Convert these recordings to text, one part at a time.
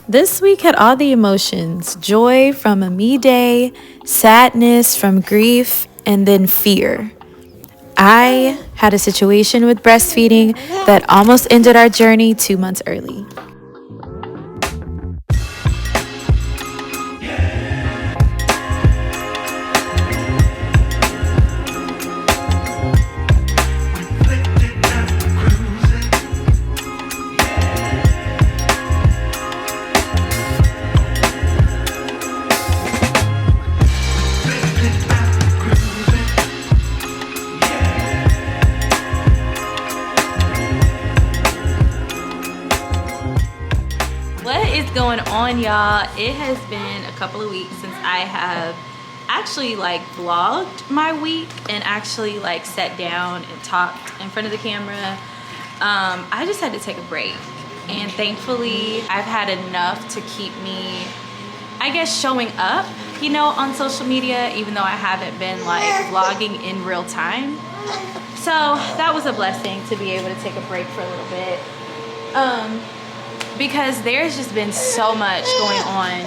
This week had all the emotions: joy from a me day, sadness from grief, and then fear. I had a situation with breastfeeding that almost ended our journey 2 months early. Going on, y'all? It has been a couple of weeks since I have actually vlogged my week and actually sat down and talked in front of the camera. I just had to take a break, and thankfully I've had enough to keep me, I guess, showing up, you know, on social media, even though I haven't been vlogging in real time. So that was a blessing to be able to take a break for a little bit. Because there's just been so much going on.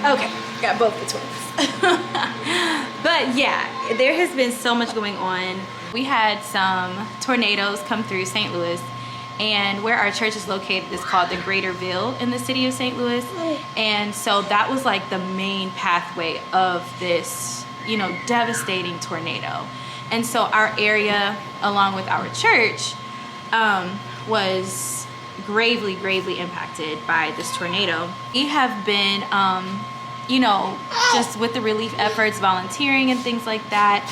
Okay, got both the twins. But yeah, there has been so much going on. We had some tornadoes come through St. Louis, and where our church is located is called the Greater Ville in the city of St. Louis. And so that was the main pathway of this, you know, devastating tornado. And so our area, along with our church, was gravely impacted by this tornado. We have been, you know, just with the relief efforts, volunteering and things like that.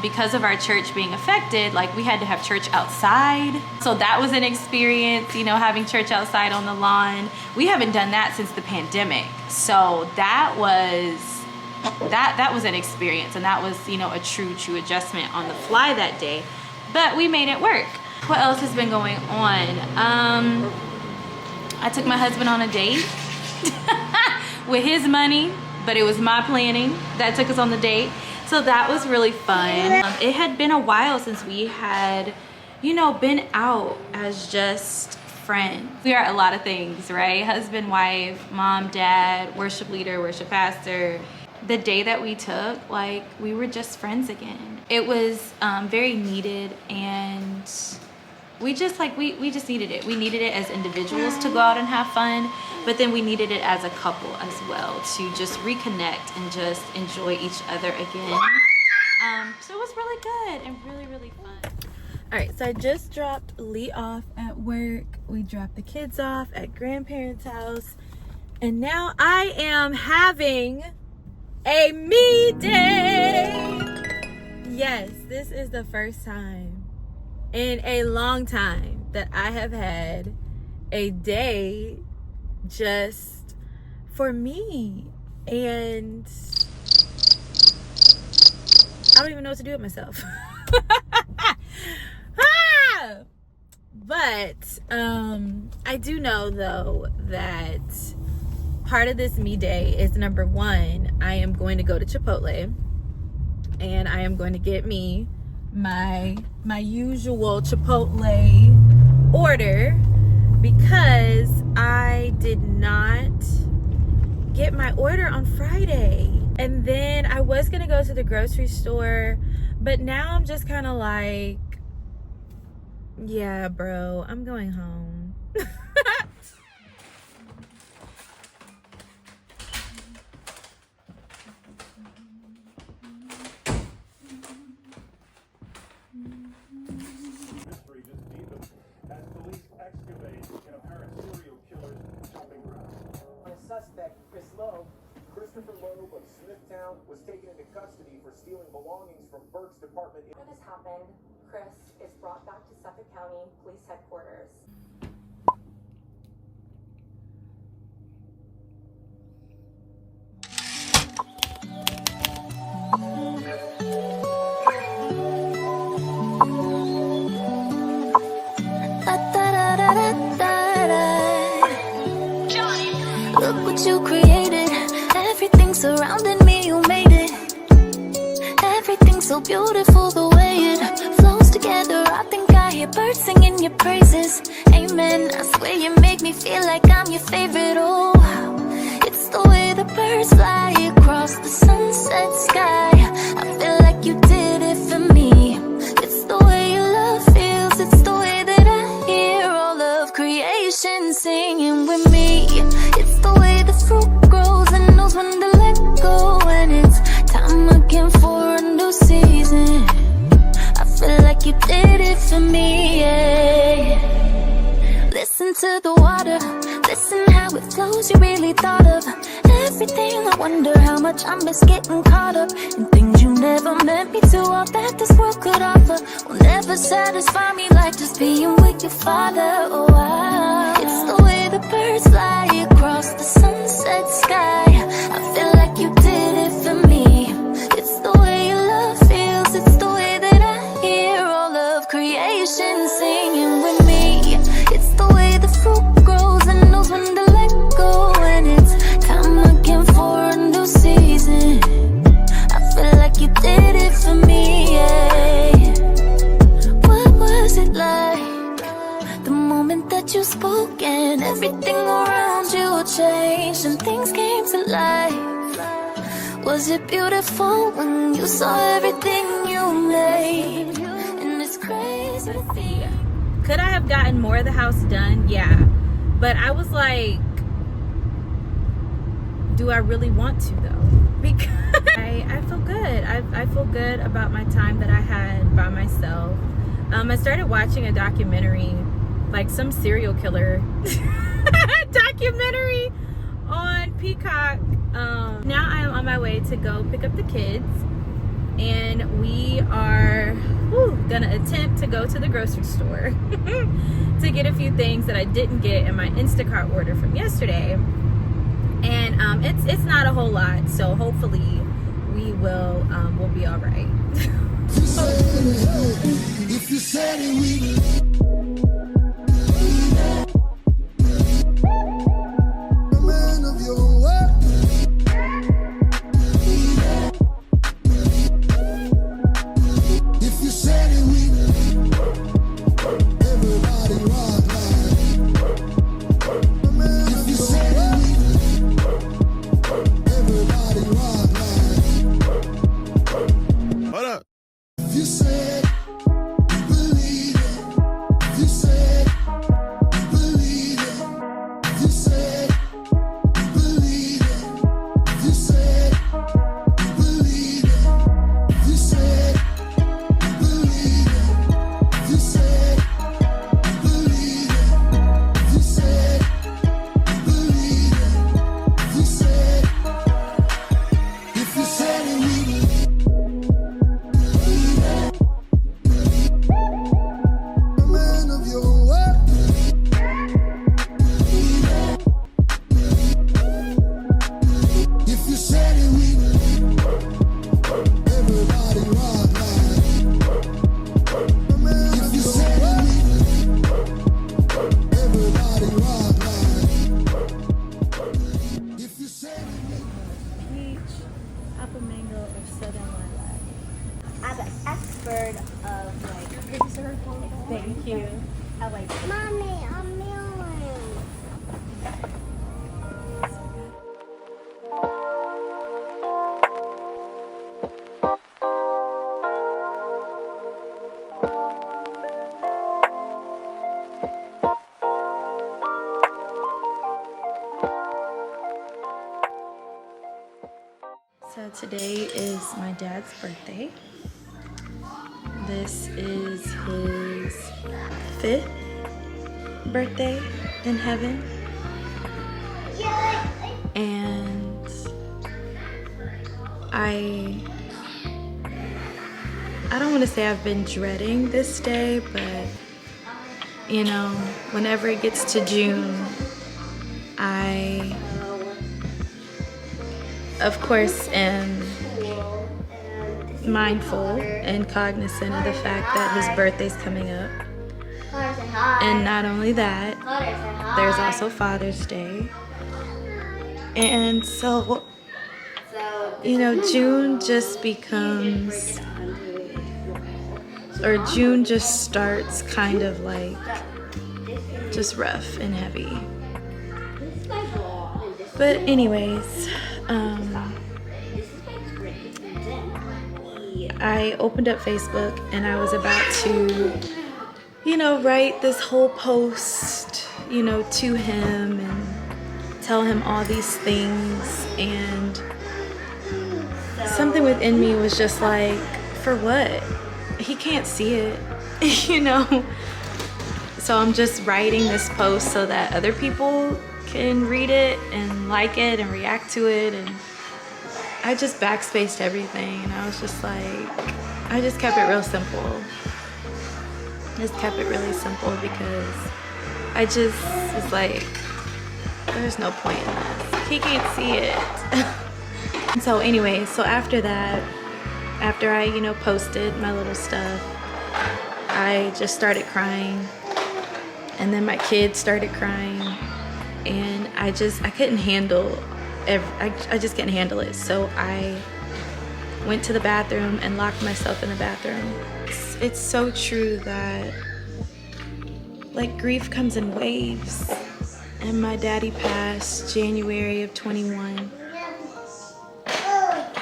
Because of our church being affected, we had to have church outside. So that was an experience, you know, having church outside on the lawn. We haven't done that since the pandemic. So that was an experience, and that was, you know, a true adjustment on the fly that day, but we made it work. What else has been going on? I took my husband on a date with his money, but it was my planning that took us on the date, so that was really fun. It had been a while since we had, you know, been out as just friends. We are a lot of things, right? Husband, wife, mom, dad, worship leader, worship pastor. The day that we took, we were just friends again. It was very needed, and we just we just needed it. We needed it as individuals to go out and have fun, but then we needed it as a couple as well to just reconnect and just enjoy each other again. So it was really good and really fun. All right, so I just dropped Lee off at work. We dropped the kids off at grandparents' house, and now I am having a me day. Yes, this is the first time in a long time that I have had a day just for me, and I don't even know what to do with myself. But I do know though that part of this me day is, number one, I am going to go to Chipotle, and I am going to get me my usual Chipotle order, because I did not get my order on Friday. And then I was gonna go to the grocery store, but now I'm just kind of yeah, bro, I'm going home. Christopher Loeb of Smithtown was taken into custody for stealing belongings from Burke's department. When this happened, Chris is brought back to Suffolk County Police Headquarters. Look what you created. Everything surrounding me, you made it. Everything's so beautiful, the way it flows together. I think I hear a bird singing your praises. Amen. I swear you make me feel like I'm your favorite. Oh, it's the way the birds fly across the sunset sky. I feel like you did it for me. It's the way your love feels. It's the way that I hear all of creation singing with me. It's the way the fruit grows and knows when to let go. And it's time again for a new season. I feel like you did it for me, yeah. Listen to the water, listen how it flows. You really thought of everything. I wonder how much I miss getting caught up in things you never meant me to. All that this world could offer will never satisfy me like just being with your father. Oh, it's the way the birds fly across the sunset sky. I feel like you did it for me. It's the way your love feels. It's the way that I hear all of creation singing with me. It's the way the fruit grows and knows when to let go. And it's time again for a new season. I feel like you did it for me, yeah. What was it like? The moment that you spoke and everything around you changed and things came to life. Was it beautiful when you saw everything you made? And it's crazy to think. Could I have gotten more of the house done? Yeah. But I was like, do I really want to though? Because I feel good. I feel good about my time that I had by myself. I started watching a documentary, like some serial killer documentary on Peacock. Now I am on my way to go pick up the kids, and we are gonna attempt to go to the grocery store to get a few things that I didn't get in my Instacart order from yesterday. And it's not a whole lot, so hopefully we'll be all right. If you said it, we a man of your own word. If you said it, we everybody rock like. If you said it, we everybody rock like. What up? If you said you believe it. If you said you believe it. If you said you believe it. If you said you believe it. If you said you believe it. If you said you believe it. If you said you believe it. If you said it, we believe. A man of your own word. If you said it, we believe. Everybody rock like. If you said it, we believe. Everybody rock like. If you said it, we Peach, apple mango, or southern lilac. I'm an expert of like Thank you. I like Mommy, I'm mailing. So today is my dad's birthday. This is his 5th birthday in heaven. And I don't want to say I've been dreading this day, but you know, whenever it gets to June, I of course am mindful and cognizant of the fact that his birthday's coming up. And not only that, there's also Father's Day. And so, you know, June just becomes or June just starts kind of like just rough and heavy. But anyways, I opened up Facebook and I was about to, you know, write this whole post, you know, to him and tell him all these things, and something within me was just like, for what? He can't see it, you know? So I'm just writing this post so that other people can read it and like it and react to it, and I just backspaced everything, and I was just like, I just kept it real simple. Just kept it really simple because I just was like, there's no point in this. He can't see it. So anyway, so after that, after I, you know, posted my little stuff, I just started crying, and then my kids started crying, and I couldn't handle I just couldn't handle it. So I went to the bathroom and locked myself in the bathroom. It's so true that like grief comes in waves, and my daddy passed January of 21.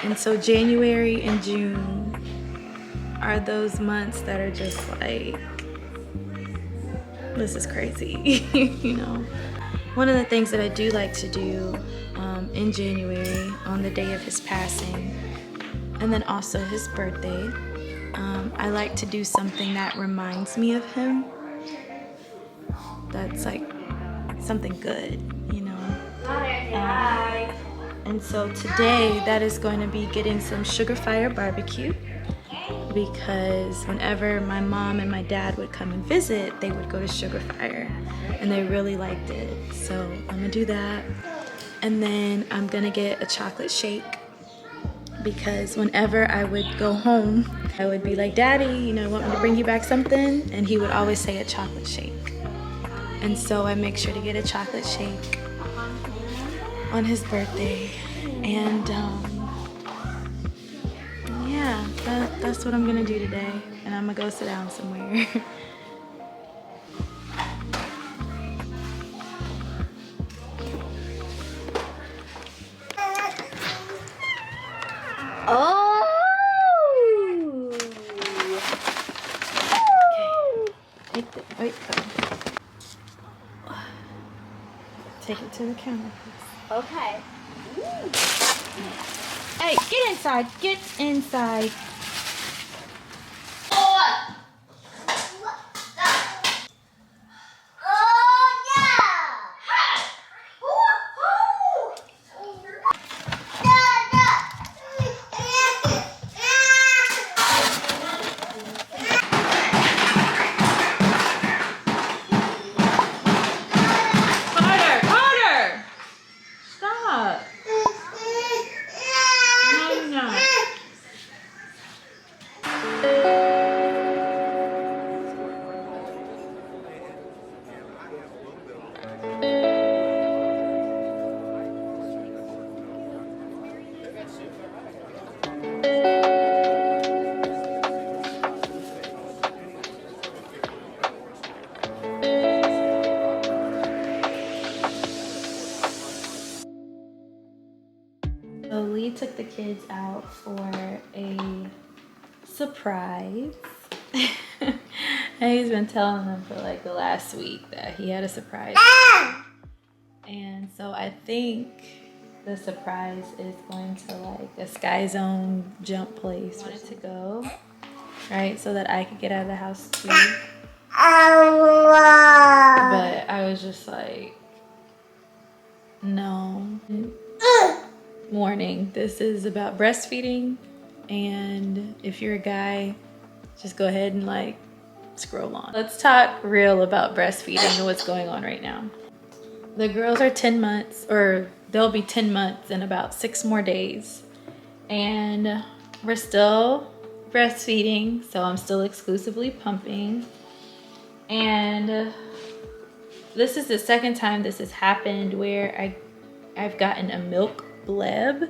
And so January and June are those months that are just like, this is crazy, you know? One of the things that I do like to do in January, on the day of his passing, and then also his birthday, I like to do something that reminds me of him. That's like something good, you know? And so today, that is going to be getting some Sugar Fire barbecue, because whenever my mom and my dad would come and visit, they would go to Sugar Fire, and they really liked it. So I'm gonna do that. And then I'm gonna get a chocolate shake, because whenever I would go home, I would be like, Daddy, you know, want me to bring you back something? And he would always say a chocolate shake. And so I make sure to get a chocolate shake on his birthday. And yeah, that's what I'm gonna do today. And I'm gonna go sit down somewhere. Oh! Okay. Wait. Take it to the counter, please. Okay. Hey, get inside. Get inside. Carter! Stop. No, you're not. So Lee took the kids out for a surprise. And he's been telling them for like the last week that he had a surprise. And so I think the surprise is going to like a Sky Zone jump place. I wanted to go, right, so that I could get out of the house too. But I was just like, no. Warning, this is about breastfeeding, and if you're a guy, just go ahead and like scroll on. Let's talk real about breastfeeding and what's going on right now. The girls are 10 months, or they'll be 10 months in about 6 more days, and we're still breastfeeding, so I'm still exclusively pumping. And this is the second time this has happened where I've gotten a milk bleb,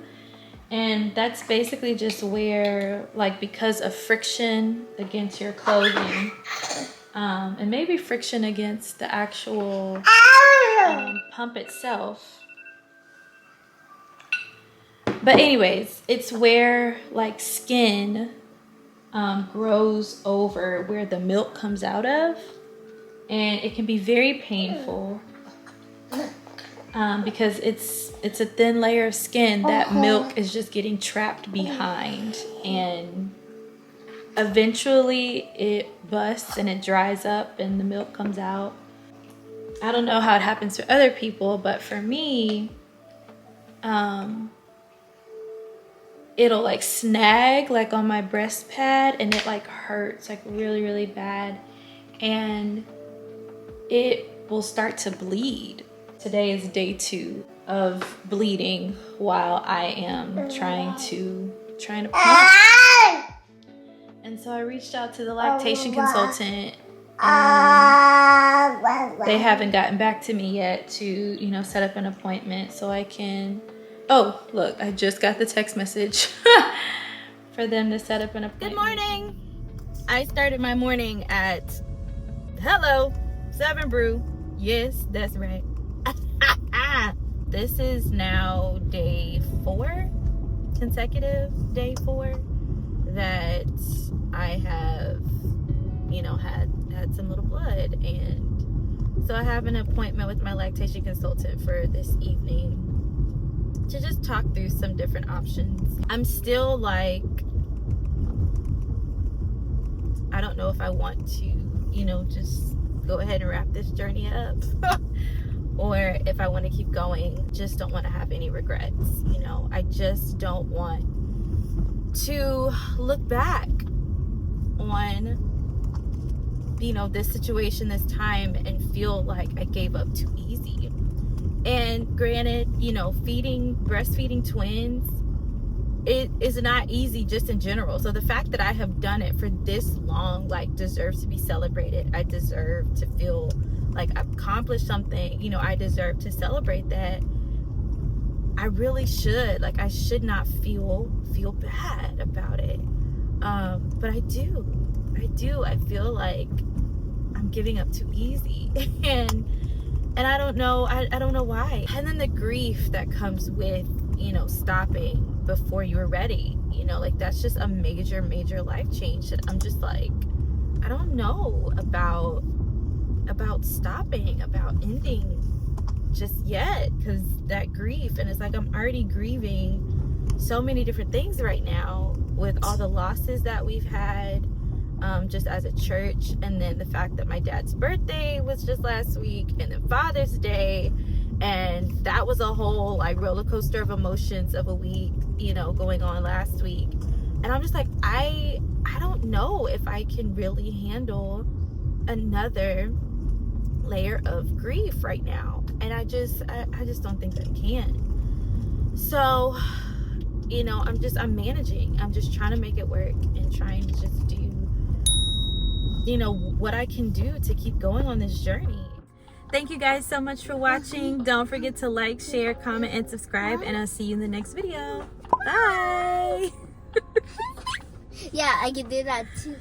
And that's basically just where, like, because of friction against your clothing, and maybe friction against the actual pump itself. But anyways, it's where like skin grows over where the milk comes out of, and it can be very painful because it's a thin layer of skin that milk is just getting trapped behind, and eventually it busts and it dries up and the milk comes out. I don't know how it happens for other people, but for me, it'll like snag like on my breast pad, and it like hurts like really, really bad, and it will start to bleed. Today is day 2 of bleeding while I am trying to pump. And so I reached out to the lactation consultant. They haven't gotten back to me yet to, you know, set up an appointment so I can. Oh, look, I just got the text message for them to set up an appointment. Good morning. I started my morning at 7 brew. Yes, that's right. This is now day 4, consecutive day 4 that I have, you know, had some little blood. And so I have an appointment with my lactation consultant for this evening to just talk through some different options. I'm still like, I don't know if I want to, you know, just go ahead and wrap this journey up or if I want to keep going. Just don't want to have any regrets, you know. I just don't want to look back on, you know, this situation, this time, and feel like I gave up too easy. And granted, you know, breastfeeding twins, it is not easy just in general. So the fact that I have done it for this long, like, deserves to be celebrated. I deserve to feel like I've accomplished something. You know, I deserve to celebrate that. I really should. Like, I should not feel bad about it. But I do. I feel like I'm giving up too easy. And I don't know, I don't know why. And then the grief that comes with, you know, stopping before you were ready, you know, like, that's just a major, major life change that I'm just like, I don't know about stopping, about ending just yet, because that grief, and it's like I'm already grieving so many different things right now with all the losses that we've had, just as a church, and then the fact that my dad's birthday was just last week, and then Father's Day, and that was a whole like roller coaster of emotions of a week, you know, going on last week. And I'm just like, I don't know if I can really handle another layer of grief right now, and I just don't think that I can. So, you know, I'm managing. I'm just trying to make it work and trying to just do, you know, what I can do to keep going on this journey. Thank you guys so much for watching. Don't forget to like, share, comment, and subscribe, and I'll see you in the next video. Bye. Yeah, I can do that too.